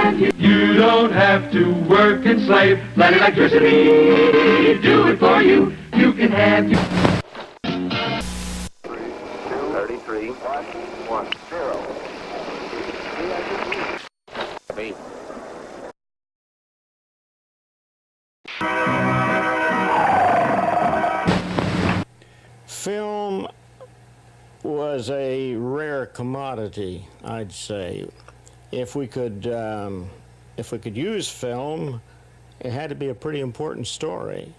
have you. You don't have to work and slave. Let electricity do it for you. You can have you. 33, 1, 0. Film was a rare commodity, I'd say. If we could use film, it had to be a pretty important story.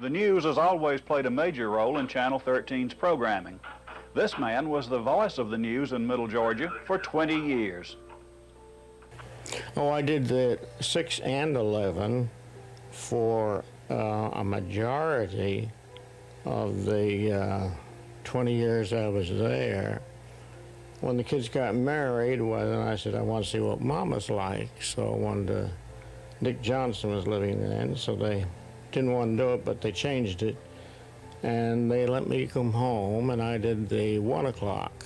The news has always played a major role in Channel 13's programming. This man was the voice of the news in Middle Georgia for 20 years. Oh, I did the 6 and 11 for a majority of the 20 years I was there. When the kids got married, well, then I said, I want to see what Mama's like. So I wanted to, Dick Johnson was living then, so they didn't want to do it, but they changed it. And they let me come home, and I did the 1 o'clock.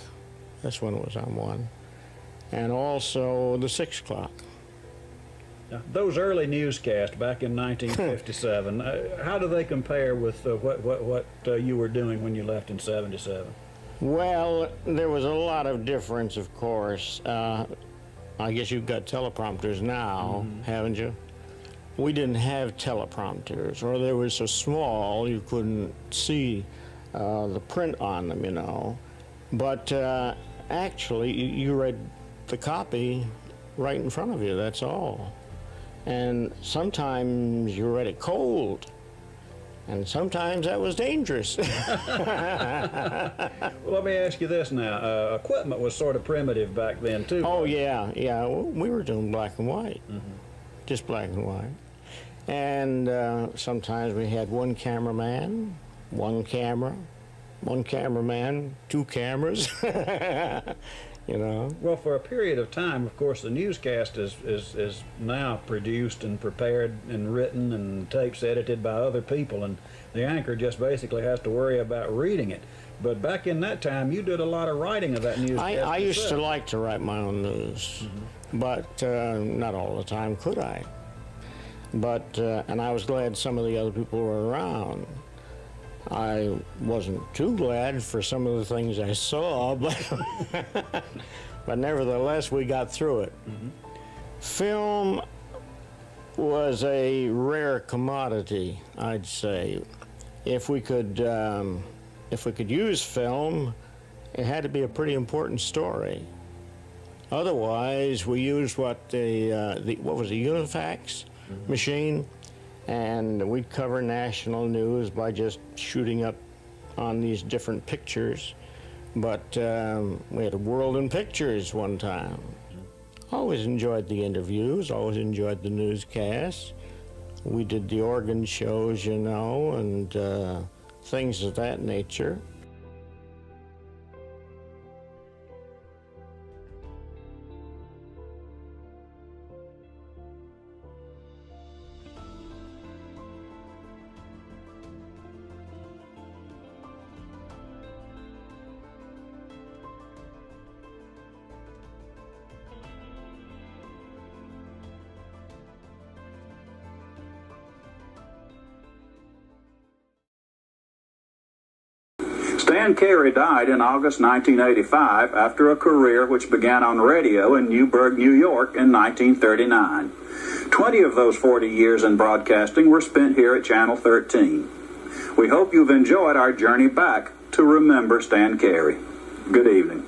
That's when it was on 1. And also the 6 o'clock. Now, those early newscasts back in 1957, how do they compare with what you were doing when you left in 77? Well, there was a lot of difference, of course. I guess you've got teleprompters now, haven't you? We didn't have teleprompters, or they were so small you couldn't see the print on them, you know. But actually, you read the copy right in front of you, that's all. And sometimes you read it cold, and sometimes that was dangerous. Well, let me ask you this now. Equipment was sort of primitive back then, too. Oh, yeah, yeah. We were doing black and white, just black and white. And sometimes we had one cameraman, one camera, one cameraman, 2 cameras, you know. Well, for a period of time, of course, the newscast is now produced and prepared and written and tapes edited by other people, and the anchor just basically has to worry about reading it. But back in that time, you did a lot of writing of that newscast. I used to like to write my own news, but not all the time could I. But, and I was glad some of the other people were around. I wasn't too glad for some of the things I saw, but nevertheless, we got through it. Film was a rare commodity, I'd say. If we could use film, it had to be a pretty important story. Otherwise, we used what was the Unifax machine, and we'd cover national news by just shooting up on these different pictures. But we had a World in Pictures one time. Always enjoyed the interviews, always enjoyed the newscasts. We did the organ shows, you know, and things of that nature. Stan Carey died in August 1985 after a career which began on radio in Newburgh, New York in 1939. 20 of those 40 years in broadcasting were spent here at Channel 13. We hope you've enjoyed our journey back to remember Stan Carey. Good evening.